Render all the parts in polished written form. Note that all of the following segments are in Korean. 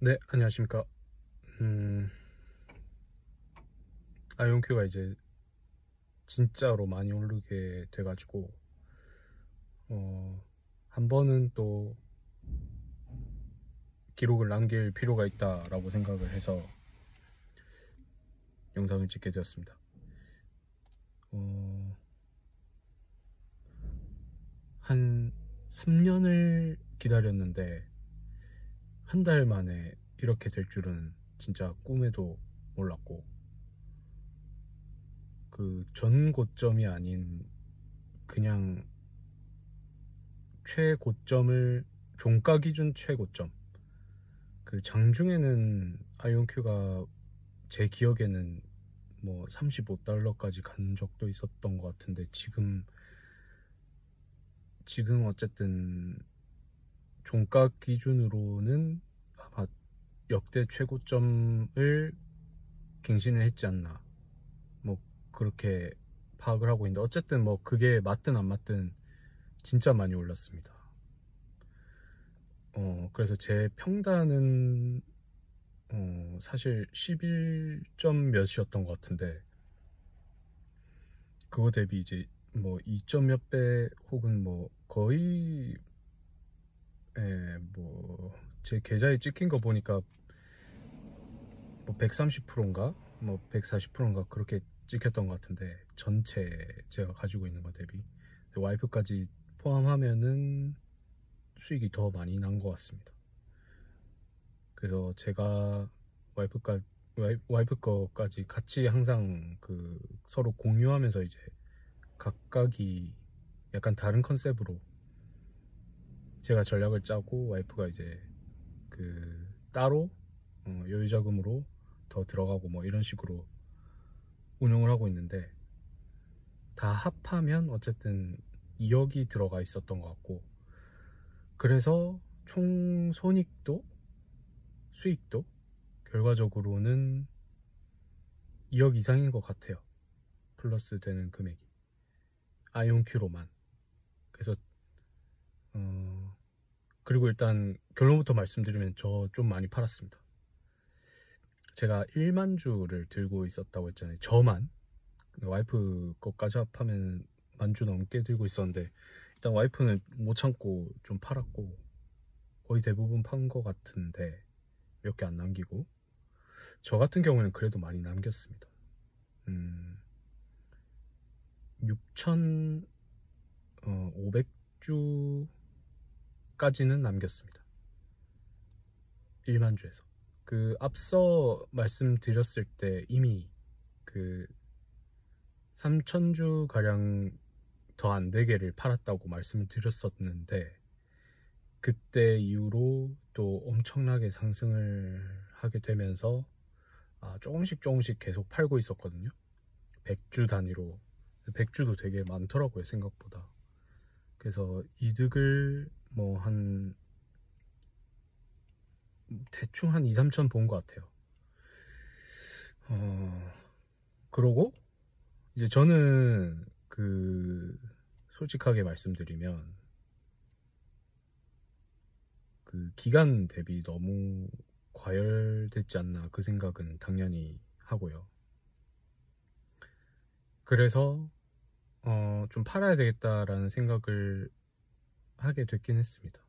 네, 안녕하십니까. 아이온큐가 이제 진짜로 많이 오르게 돼가지고, 한 번은 또 기록을 남길 필요가 있다라고 생각을 해서 영상을 찍게 되었습니다. 한 3년을 기다렸는데, 한 달 만에 이렇게 될 줄은 진짜 꿈에도 몰랐고, 그 전 고점이 아닌 그냥 최고점을, 종가 기준 최고점, 그 장중에는 아이온큐가 제 기억에는 뭐 $35까지 간 적도 있었던 것 같은데, 지금 어쨌든 종가 기준으로는 아마 역대 최고점을 갱신을 했지 않나, 뭐 그렇게 파악을 하고 있는데, 어쨌든 뭐 그게 맞든 안 맞든 진짜 많이 올랐습니다. 그래서 제 평단은 사실 11점 몇이었던 것 같은데, 그거 대비 이제 뭐 2점 몇 배 혹은 뭐 거의, 뭐 제 계좌에 찍힌 거 보니까 뭐 130%인가 뭐 140%인가 그렇게 찍혔던 것 같은데, 전체 제가 가지고 있는 거 대비 와이프까지 포함하면은 수익이 더 많이 난 것 같습니다. 그래서 제가 와이프 거까지 같이 항상 그 서로 공유하면서 이제 각각이 약간 다른 컨셉으로 제가 전략을 짜고, 와이프가 이제 그 따로 여유 자금으로 더 들어가고 뭐 이런 식으로 운영을 하고 있는데, 다 합하면 어쨌든 2억이 들어가 있었던 것 같고, 그래서 총 손익도 수익도 결과적으로는 2억 이상인 것 같아요. 플러스 되는 금액이 아이온큐로만. 그래서 그리고 일단 결론부터 말씀드리면 저 좀 많이 팔았습니다. 제가 1만 주를 들고 있었다고 했잖아요. 저만. 와이프 것까지 합하면 10,000주 넘게 들고 있었는데, 일단 와이프는 못 참고 좀 팔았고, 거의 대부분 판 것 같은데 몇 개 안 남기고, 저 같은 경우는 그래도 많이 남겼습니다. 6,500주까지는 남겼습니다. 1만 주에서. 그 앞서 말씀드렸을 때 이미 그 3,000주 가량 더 안 되게를 팔았다고 말씀을 드렸었는데, 그때 이후로 또 엄청나게 상승을 하게 되면서 조금씩 계속 팔고 있었거든요. 100주 단위로. 100주도 되게 많더라고요, 생각보다. 그래서 이득을 뭐 한 대충 한 2, 3천 본 것 같아요. 그러고 이제 저는 그 솔직하게 말씀드리면 그 기간 대비 너무 과열됐지 않나, 그 생각은 당연히 하고요. 그래서 좀 팔아야 되겠다라는 생각을 하게 됐긴 했습니다.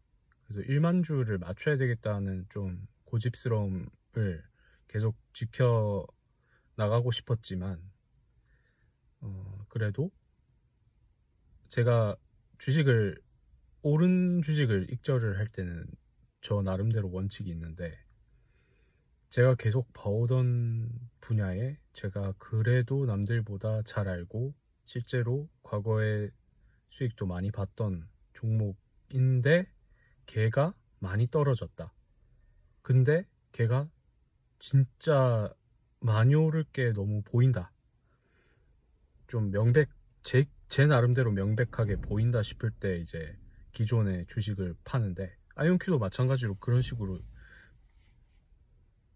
그래서 1만 주를 맞춰야 되겠다는 좀 고집스러움을 계속 지켜 나가고 싶었지만, 그래도 제가 주식을 오른 주식을 익절을 할 때는 저 나름대로 원칙이 있는데, 제가 계속 봐오던 분야에 제가 그래도 남들보다 잘 알고 실제로 과거에 수익도 많이 봤던 종목인데, 걔가 많이 떨어졌다. 근데 걔가 진짜 많이 오를 게 너무 보인다. 좀 제 나름대로 명백하게 보인다 싶을 때 이제 기존의 주식을 파는데, 아이온큐도 마찬가지로 그런 식으로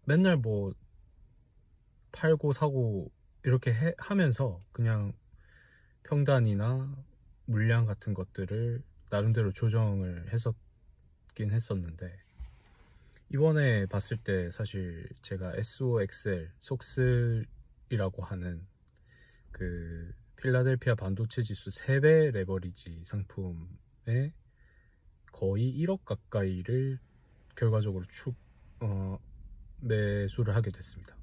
맨날 뭐 팔고 사고 이렇게 하면서 그냥 평단이나 물량 같은 것들을 나름대로 조정을 했었긴 했었는데, 이번에 봤을 때 사실 제가 SOXL 속슬이라고 하는 그 필라델피아 반도체 지수 3배 레버리지 상품에 거의 1억 가까이를 결과적으로 매수를 하게 됐습니다.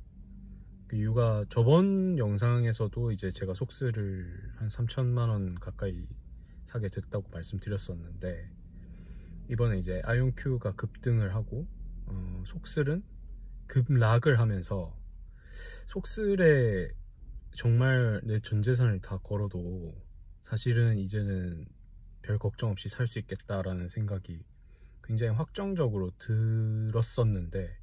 그 이유가 저번 영상에서도 이제 제가 속스를 한 3천만 원 가까이 사게 됐다고 말씀드렸었는데, 이번에 이제 아이온큐가 급등을 하고 속슬은 급락을 하면서, 속슬에 정말 내 전 재산을 다 걸어도 사실은 이제는 별 걱정 없이 살 수 있겠다라는 생각이 굉장히 확정적으로 들었었는데,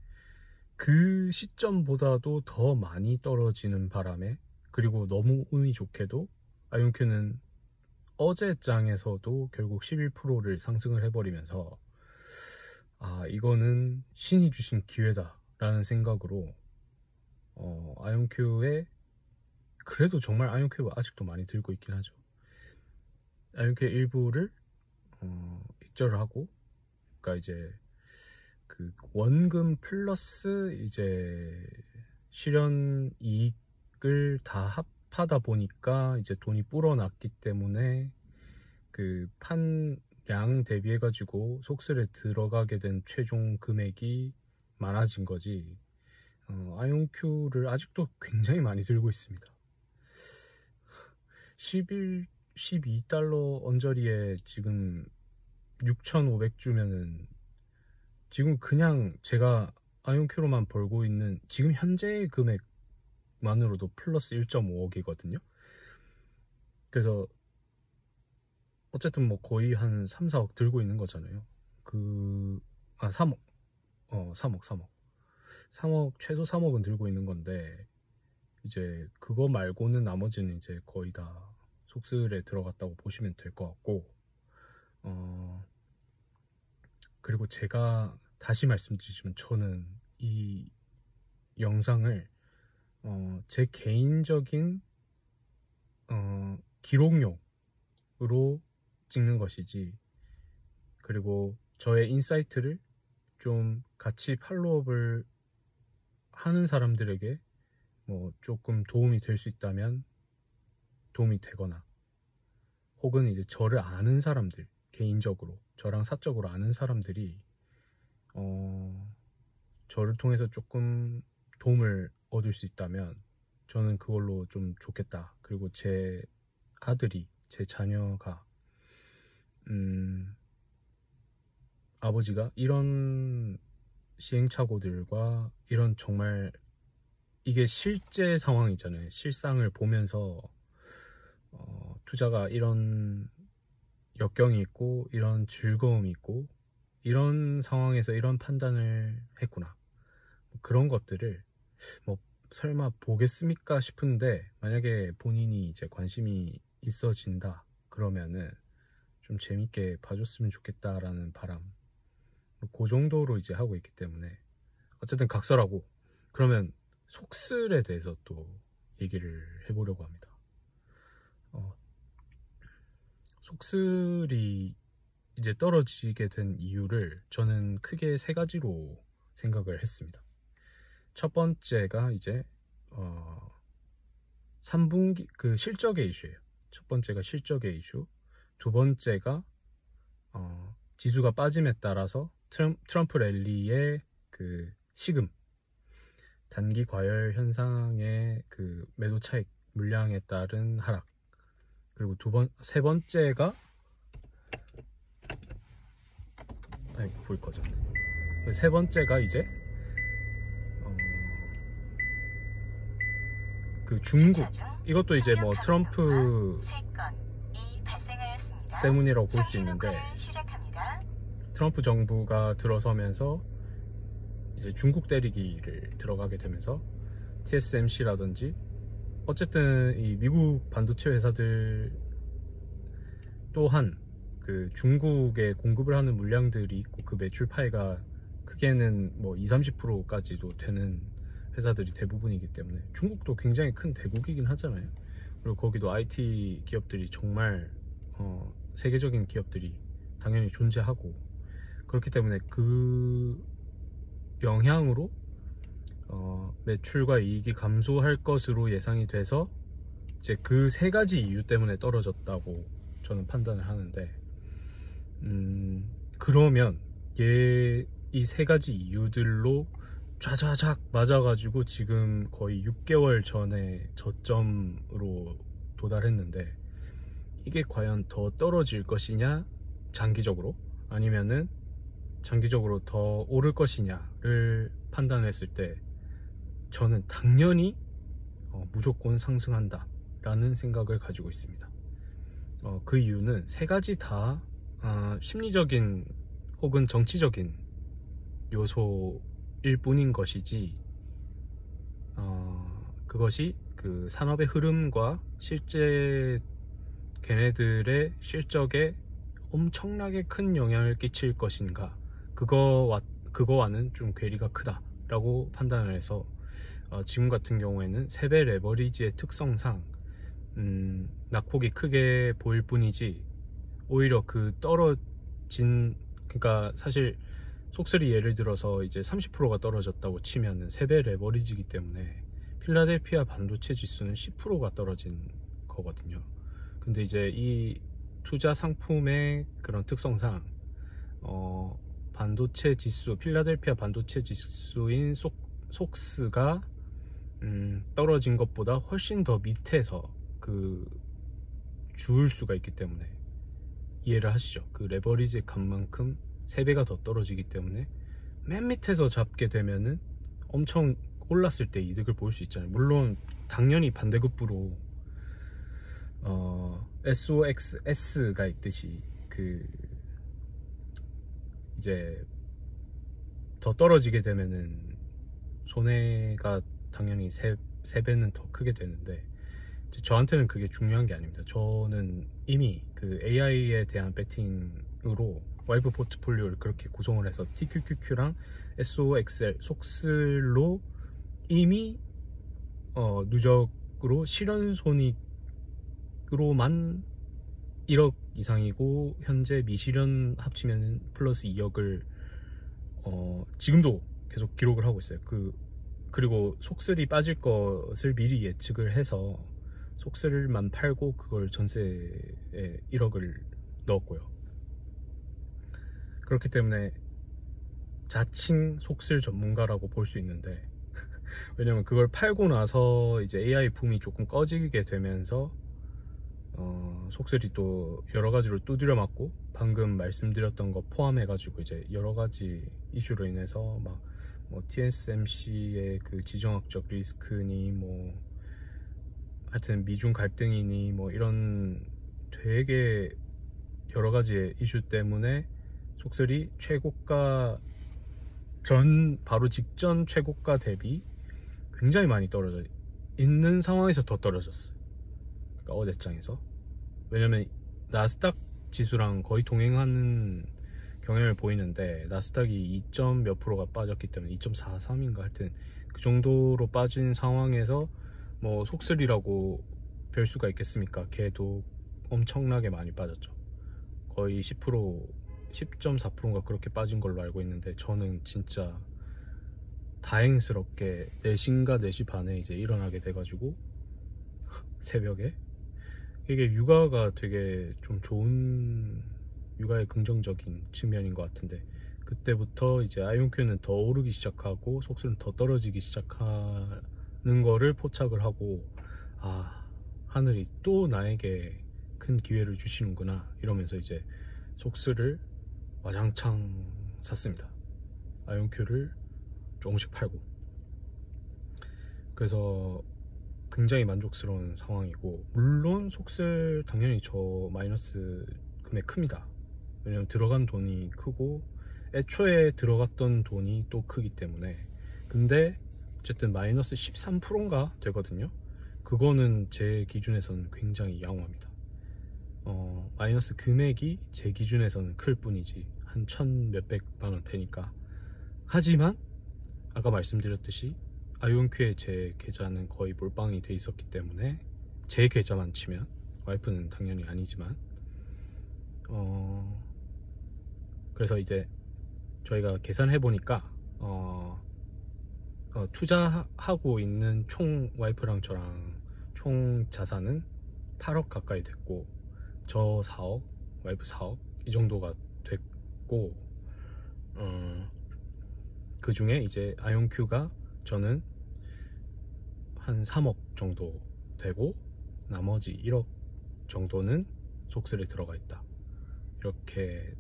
그 시점보다도 더 많이 떨어지는 바람에, 그리고 너무 운이 좋게도 아이온큐는 어제 장에서도 결국 11%를 상승을 해버리면서, 아, 이거는 신이 주신 기회다 라는 생각으로 아이온큐에, 그래도 정말 아이온큐가 아직도 많이 들고 있긴 하죠. 아이온큐의 일부를 익절을 하고, 그러니까 이제 그 원금 플러스 이제 실현 이익을 다 합하다 보니까 이제 돈이 불어났기 때문에 그 판량 대비해 가지고 속슬에 들어가게 된 최종 금액이 많아진 거지. 아이온큐를 아직도 굉장히 많이 들고 있습니다. 12달러 언저리에 지금 6,500주면은 지금 그냥 제가 아이온큐로만 벌고 있는 지금 현재 금액만으로도 플러스 1.5억이거든요. 그래서 어쨌든 뭐 거의 한 3, 4억 들고 있는 거잖아요. 3억. 3억, 최소 3억은 들고 있는 건데, 이제 그거 말고는 나머지는 이제 거의 다 속슬에 들어갔다고 보시면 될 것 같고, 그리고 제가 다시 말씀드리지만, 저는 이 영상을 제 개인적인 기록용으로 찍는 것이지, 그리고 저의 인사이트를 좀 같이 팔로우업을 하는 사람들에게 뭐 조금 도움이 될 수 있다면 도움이 되거나, 혹은 이제 저를 아는 사람들, 개인적으로 저랑 사적으로 아는 사람들이 저를 통해서 조금 도움을 얻을 수 있다면 저는 그걸로 좀 좋겠다. 그리고 제 아들이, 제 자녀가 아버지가 이런 시행착오들과 이런, 정말 이게 실제 상황이잖아요. 실상을 보면서 투자가 이런 역경이 있고 이런 즐거움이 있고 이런 상황에서 이런 판단을 했구나, 그런 것들을 뭐 설마 보겠습니까 싶은데, 만약에 본인이 이제 관심이 있어진다 그러면은 좀 재밌게 봐줬으면 좋겠다라는 바람, 그 정도로 이제 하고 있기 때문에, 어쨌든 각설하고, 그러면 속슬에 대해서 또 얘기를 해보려고 합니다. 속슬이 이제 떨어지게 된 이유를 저는 크게 3가지로 생각을 했습니다. 첫 번째가 이제 3분기 그 실적의 이슈예요. 첫 번째가 실적의 이슈, 두 번째가 지수가 빠짐에 따라서 트럼프 랠리의 그 시금, 단기 과열 현상의 그 매도 차익 물량에 따른 하락, 그리고 세 번째가 불 꺼졌네. 세 번째가 이제 그 중국, 이것도 이제 뭐 트럼프 때문이라고 볼 수 있는데, 트럼프 정부가 들어서면서 이제 중국 때리기를 들어가게 되면서 TSMC라든지, 어쨌든 이 미국 반도체 회사들 또한 그 중국에 공급을 하는 물량들이 있고, 그 매출 파이가 크게는 뭐 20-30%까지도 되는 회사들이 대부분이기 때문에, 중국도 굉장히 큰 대국이긴 하잖아요. 그리고 거기도 IT 기업들이 정말 세계적인 기업들이 당연히 존재하고, 그렇기 때문에 그 영향으로 매출과 이익이 감소할 것으로 예상이 돼서 이제 그 세 가지 이유 때문에 떨어졌다고 저는 판단을 하는데, 그러면 이 세 가지 이유들로 좌좌작 맞아가지고 지금 거의 6개월 전에 저점으로 도달했는데, 이게 과연 더 떨어질 것이냐, 장기적으로, 아니면은 장기적으로 더 오를 것이냐를 판단했을 때 저는 당연히 무조건 상승한다 라는 생각을 가지고 있습니다. 그 이유는 세 가지 다 심리적인 혹은 정치적인 요소일 뿐인 것이지, 그것이 그 산업의 흐름과 실제 걔네들의 실적에 엄청나게 큰 영향을 끼칠 것인가, 그거와는 좀 괴리가 크다라고 판단을 해서 지금 같은 경우에는 세배 레버리지의 특성상 낙폭이 크게 보일 뿐이지, 오히려 그 떨어진, 그러니까 사실 속설이 예를 들어서 이제 30%가 떨어졌다고 치면은 세배 레버리지이기 때문에 필라델피아 반도체 지수는 10%가 떨어진 거거든요. 근데 이제 이 투자 상품의 그런 특성상 반도체 지수, 필라델피아 반도체 지수인 속스가 떨어진 것보다 훨씬 더 밑에서 그 주을 수가 있기 때문에, 이해를 하시죠? 그 레버리지 값만큼 3배가 더 떨어지기 때문에 맨 밑에서 잡게 되면은 엄청 올랐을 때 이득을 볼 수 있잖아요. 물론 당연히 반대급부로 SOXS가 있듯이 그 이제 더 떨어지게 되면은 손해가 당연히 3배는 더 크게 되는데, 저한테는 그게 중요한 게 아닙니다. 저는 이미 그 AI에 대한 배팅으로 와이프 포트폴리오를 그렇게 구성을 해서 TQQQ랑 SOXL 속슬로 이미 누적으로 실현손익으로만 1억 이상이고, 현재 미실현 합치면 플러스 2억을 지금도 계속 기록을 하고 있어요. 그리고 속슬이 빠질 것을 미리 예측을 해서 속슬만 팔고 그걸 전세에 1억을 넣었고요. 그렇기 때문에 자칭 속슬 전문가라고 볼 수 있는데, 왜냐면 그걸 팔고 나서 이제 AI 붐이 조금 꺼지게 되면서 속슬이 또 여러 가지로 두드려 맞고, 방금 말씀드렸던 거 포함해 가지고 이제 여러 가지 이슈로 인해서 막 뭐 TSMC의 그 지정학적 리스크니, 뭐 하여튼 미중 갈등이니, 뭐 이런 되게 여러 가지 이슈 때문에 속슬이 최고가 바로 직전 최고가 대비 굉장히 많이 떨어져 있는 상황에서 더 떨어졌어요. 그러니까 어대장에서. 왜냐면 나스닥 지수랑 거의 동행하는 경향을 보이는데, 나스닥이 2점 몇 프로가 빠졌기 때문에 2.43인가 하여튼 그 정도로 빠진 상황에서 뭐 속슬이라고 별 수가 있겠습니까? 걔도 엄청나게 많이 빠졌죠. 거의 10.4%인가 그렇게 빠진 걸로 알고 있는데, 저는 진짜 다행스럽게 4시인가 4시 반에 이제 일어나게 돼가지고 새벽에, 이게 육아가 되게 좀 좋은, 육아의 긍정적인 측면인 것 같은데, 그때부터 이제 아이온큐는 더 오르기 시작하고 속슬은 더 떨어지기 시작하는 거를 포착을 하고, 하늘이 또 나에게 큰 기회를 주시는구나 이러면서 이제 속슬을 와장창 샀습니다. 아이온큐를 조금씩 팔고. 그래서 굉장히 만족스러운 상황이고, 물론 속슬 당연히 저 마이너스 금액 큽니다. 왜냐면 들어간 돈이 크고 애초에 들어갔던 돈이 또 크기 때문에. 근데 어쨌든 마이너스 13%인가 되거든요. 그거는 제 기준에서는 굉장히 양호합니다. 마이너스 금액이 제 기준에서는 클 뿐이지 한 1,몇백만원 되니까. 하지만 아까 말씀드렸듯이 아이온큐의 제 계좌는 거의 몰빵이 돼 있었기 때문에, 제 계좌만 치면, 와이프는 당연히 아니지만, 그래서 이제 저희가 계산해 보니까 투자하고 있는 총 와이프랑 저랑 총 자산은 8억 가까이 됐고, 저 4억, 와이프 4억 이 정도가 됐고, 그 중에 이제 아이온큐가 저는 한 3억 정도 되고, 나머지 1억 정도는 속쓰레 들어가 있다, 이렇게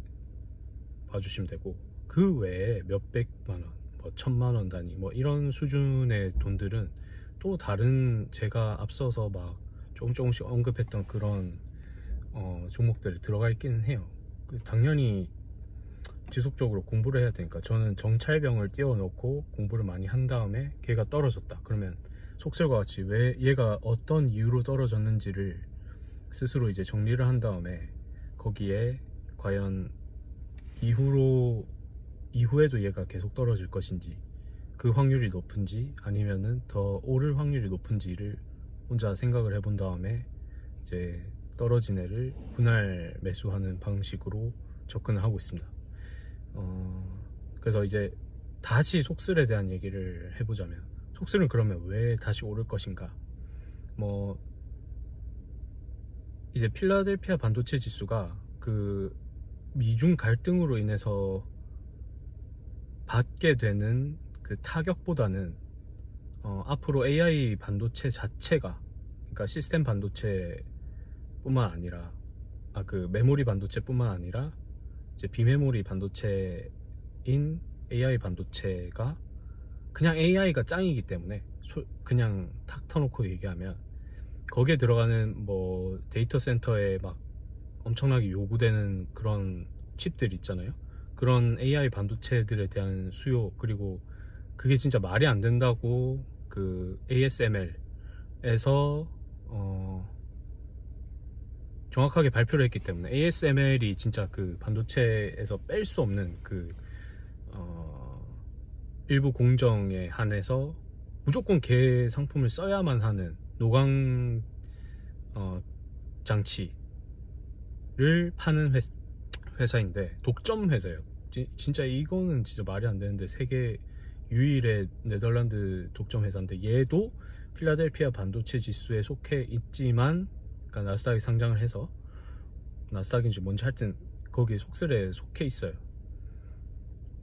봐주시면 되고, 그 외에 몇백만원, 뭐 천만원 단위, 뭐 이런 수준의 돈들은 또 다른 제가 앞서서 막 조금씩 언급했던 그런 종목들이 들어가 있기는 해요. 당연히 지속적으로 공부를 해야 되니까. 저는 정찰병을 띄워놓고 공부를 많이 한 다음에 걔가 떨어졌다 그러면 속설과 같이 왜 얘가 어떤 이유로 떨어졌는지를 스스로 이제 정리를 한 다음에, 거기에 과연 이후에도 얘가 계속 떨어질 것인지, 그 확률이 높은지 아니면은 더 오를 확률이 높은지를 혼자 생각을 해본 다음에 이제 떨어진 애를 분할 매수하는 방식으로 접근을 하고 있습니다. 그래서 이제 다시 속슬에 대한 얘기를 해보자면, 속슬은 그러면 왜 다시 오를 것인가. 뭐 이제 필라델피아 반도체 지수가 그 미중 갈등으로 인해서 받게 되는 그 타격보다는 앞으로 AI 반도체 자체가, 그러니까 시스템 반도체 뿐만 아니라 그 메모리 반도체 뿐만 아니라 이제 비메모리 반도체인 AI 반도체가 그냥 AI가 짱이기 때문에, 그냥 탁 터놓고 얘기하면 거기에 들어가는 뭐 데이터 센터에 막 엄청나게 요구되는 그런 칩들 있잖아요. 그런 AI 반도체들에 대한 수요, 그리고 그게 진짜 말이 안 된다고 그 ASML에서 정확하게 발표를 했기 때문에, ASML이 진짜 그 반도체에서 뺄 수 없는 그 일부 공정에 한해서 무조건 걔 상품을 써야만 하는 노광 장치를 파는 회사인데, 독점 회사예요. 진짜 이거는 진짜 말이 안 되는데, 세계 유일의 네덜란드 독점 회사인데, 얘도 필라델피아 반도체 지수에 속해 있지만, 그러니까 나스닥에 상장을 해서, 나스닥인지 뭔지 하여튼 거기 속슬에 속해 있어요.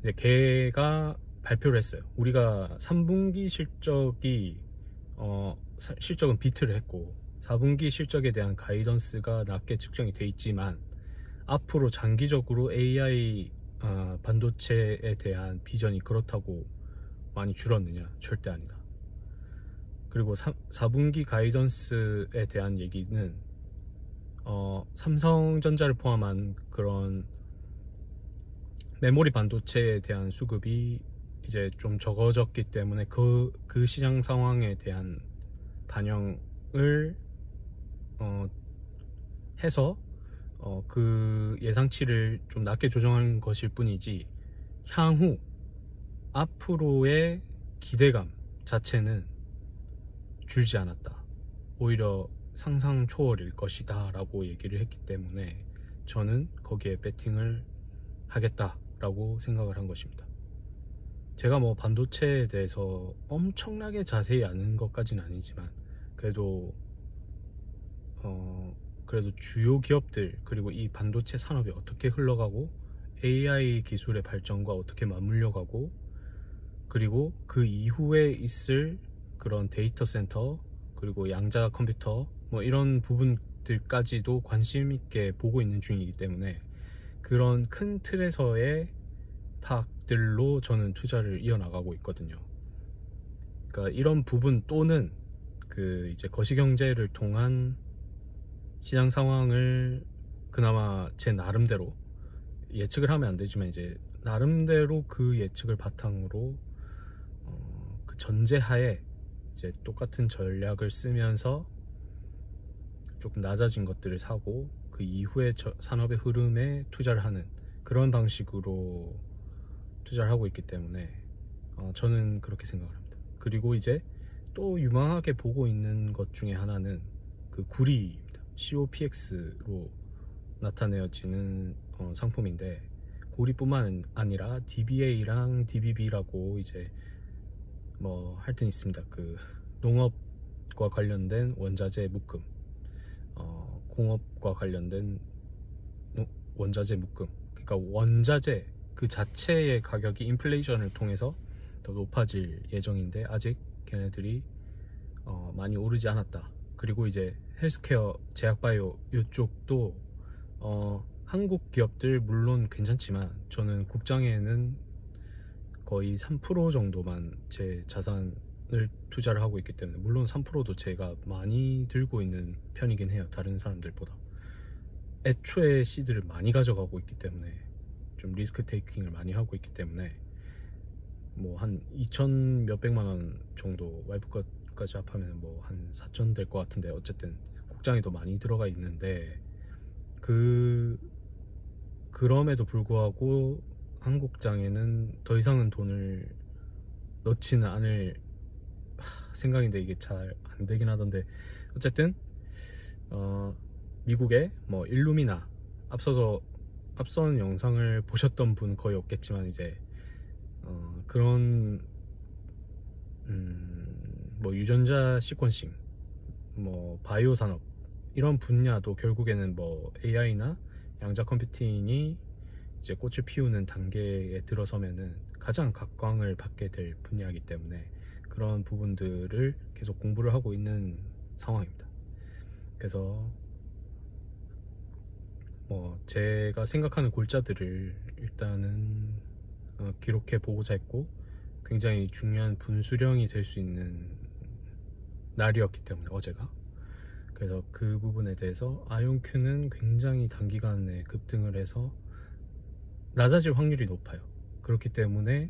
근데 걔가 발표를 했어요. 우리가 3분기 실적은 비트를 했고 4분기 실적에 대한 가이던스가 낮게 측정이 돼 있지만, 앞으로 장기적으로 AI 반도체에 대한 비전이 그렇다고 많이 줄었느냐? 절대 아니다. 그리고 4분기 가이던스에 대한 얘기는 삼성전자를 포함한 그런 메모리 반도체에 대한 수급이 이제 좀 적어졌기 때문에 그 시장 상황에 대한 반영을 해서 그 예상치를 좀 낮게 조정한 것일 뿐이지, 향후 앞으로의 기대감 자체는 줄지 않았다, 오히려 상상 초월일 것이다 라고 얘기를 했기 때문에 저는 거기에 배팅을 하겠다라고 생각을 한 것입니다. 제가 뭐 반도체에 대해서 엄청나게 자세히 아는 것까지는 아니지만, 그래도 주요 기업들, 그리고 이 반도체 산업이 어떻게 흘러가고 AI 기술의 발전과 어떻게 맞물려 가고, 그리고 그 이후에 있을 그런 데이터 센터, 그리고 양자 컴퓨터, 뭐 이런 부분들까지도 관심 있게 보고 있는 중이기 때문에, 그런 큰 틀에서의 파악들로 저는 투자를 이어나가고 있거든요. 그러니까 이런 부분 또는 그 이제 거시경제를 통한 시장 상황을 그나마 제 나름대로 예측을 하면 안 되지만, 이제 나름대로 그 예측을 바탕으로 그 전제하에 이제 똑같은 전략을 쓰면서 조금 낮아진 것들을 사고, 그 이후에 산업의 흐름에 투자를 하는 그런 방식으로 투자를 하고 있기 때문에 저는 그렇게 생각을 합니다. 그리고 이제 또 유망하게 보고 있는 것 중에 하나는 그 구리입니다. COPX로 나타내어지는 상품인데, 구리뿐만 아니라 DBA랑 DBB라고 이제 뭐 하여튼 있습니다. 그 농업과 관련된 원자재 묶음, 공업과 관련된 원자재 묶음, 그러니까 원자재 그 자체의 가격이 인플레이션을 통해서 더 높아질 예정인데 아직 걔네들이 많이 오르지 않았다. 그리고 이제 헬스케어, 제약바이오 이쪽도 한국 기업들 물론 괜찮지만 저는 국장에는 거의 3% 정도만 제 자산을 투자를 하고 있기 때문에, 물론 3%도 제가 많이 들고 있는 편이긴 해요, 다른 사람들보다. 애초에 시드를 많이 가져가고 있기 때문에 좀 리스크 테이킹을 많이 하고 있기 때문에 뭐 한 2천 몇백만 원 정도 와이프 것까지 합하면 뭐 한 4천 될 것 같은데, 어쨌든 국장이 더 많이 들어가 있는데 그럼에도 불구하고 한국장에는 더 이상은 돈을 넣지는 않을 생각인데 이게 잘 안 되긴 하던데, 어쨌든 미국의 뭐 일루미나, 앞선 영상을 보셨던 분 거의 없겠지만 이제 그런 뭐 유전자 시퀀싱, 뭐 바이오 산업 이런 분야도 결국에는 뭐 AI나 양자 컴퓨팅이 이제 꽃을 피우는 단계에 들어서면은 가장 각광을 받게 될 분야이기 때문에 그런 부분들을 계속 공부를 하고 있는 상황입니다. 그래서 뭐 제가 생각하는 골자들을 일단은 기록해 보고자 했고, 굉장히 중요한 분수령이 될 수 있는 날이었기 때문에 어제가, 그래서 그 부분에 대해서 아이온큐는 굉장히 단기간에 급등을 해서 낮아질 확률이 높아요. 그렇기 때문에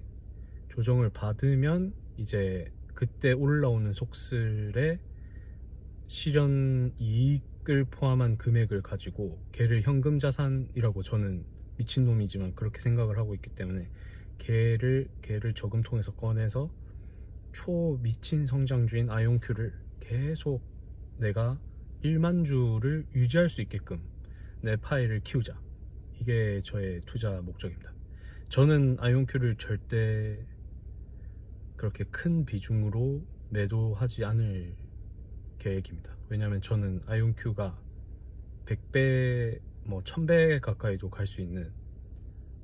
조정을 받으면 이제 그때 올라오는 속슬의 실현 이익을 포함한 금액을 가지고 걔를 현금 자산이라고, 저는 미친놈이지만 그렇게 생각을 하고 있기 때문에 걔를 저금통에서 꺼내서 초미친 성장주인 아이온큐를 계속 내가 1만 주를 유지할 수 있게끔 내 파일을 키우자, 이게 저의 투자 목적입니다. 저는 아이온큐를 절대 그렇게 큰 비중으로 매도하지 않을 계획입니다. 왜냐하면 저는 아이온큐가 100배 뭐 1000배 가까이도 갈 수 있는,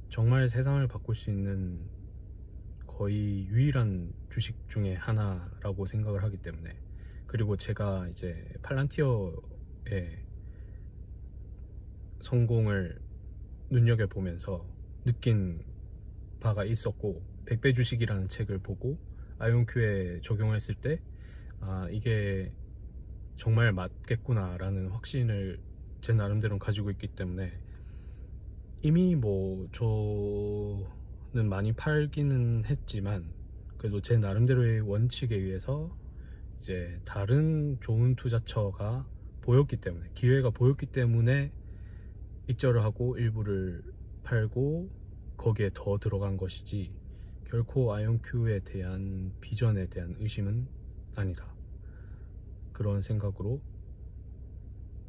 정말 세상을 바꿀 수 있는 거의 유일한 주식 중에 하나라고 생각을 하기 때문에, 그리고 제가 이제 팔란티어의 성공을 눈여겨보면서 느낀 바가 있었고, 100배 주식이라는 책을 보고 아이온큐에 적용했을 때 이게 정말 맞겠구나 라는 확신을 제 나름대로 가지고 있기 때문에, 이미 뭐 저는 많이 팔기는 했지만 그래도 제 나름대로의 원칙에 의해서 이제 다른 좋은 투자처가 보였기 때문에, 기회가 보였기 때문에 익절을 하고 일부를 팔고 거기에 더 들어간 것이지, 결코 아이온큐에 대한 비전에 대한 의심은 아니다, 그런 생각으로,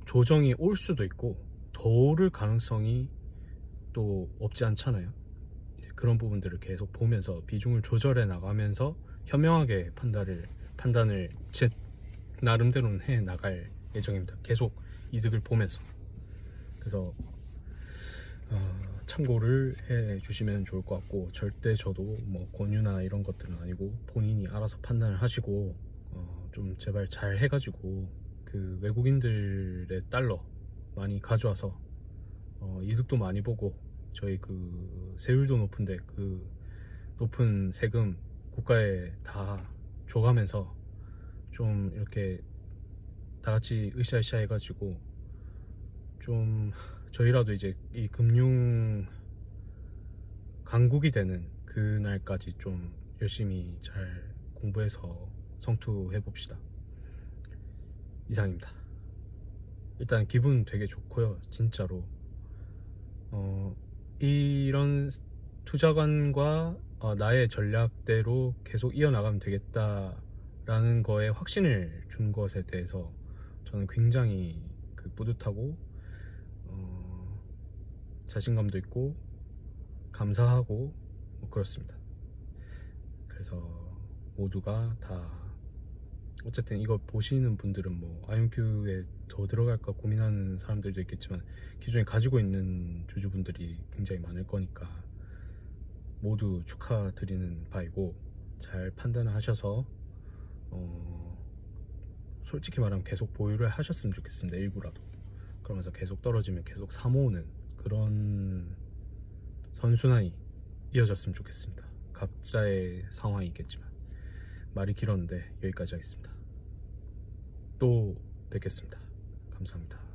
조정이 올 수도 있고 더 오를 가능성이 또 없지 않잖아요. 그런 부분들을 계속 보면서 비중을 조절해 나가면서 현명하게 판단을 제 나름대로는 해 나갈 예정입니다. 계속 이득을 보면서. 그래서 참고를 해 주시면 좋을 것 같고, 절대 저도 뭐 권유나 이런 것들은 아니고 본인이 알아서 판단을 하시고 좀 제발 잘 해가지고 그 외국인들의 달러 많이 가져와서 이득도 많이 보고, 저희 그 세율도 높은데 그 높은 세금 국가에 다 줘가면서 좀 이렇게 다 같이 으쌰으쌰 해가지고 좀 저희라도 이제 이 금융 강국이 되는 그날까지 좀 열심히 잘 공부해서 성투해 봅시다. 이상입니다. 일단 기분 되게 좋고요, 진짜로. 이런 투자관과 나의 전략대로 계속 이어나가면 되겠다라는 거에 확신을 준 것에 대해서 저는 굉장히 뿌듯하고 자신감도 있고 감사하고 뭐 그렇습니다. 그래서 모두가 다 어쨌든 이걸 보시는 분들은 뭐 아이온큐에 더 들어갈까 고민하는 사람들도 있겠지만 기존에 가지고 있는 주주분들이 굉장히 많을 거니까 모두 축하드리는 바이고, 잘 판단을 하셔서 솔직히 말하면 계속 보유를 하셨으면 좋겠습니다. 일부라도. 그러면서 계속 떨어지면 계속 사모으는 그런 선순환이 이어졌으면 좋겠습니다. 각자의 상황이 있겠지만. 말이 길었는데 여기까지 하겠습니다. 또 뵙겠습니다. 감사합니다.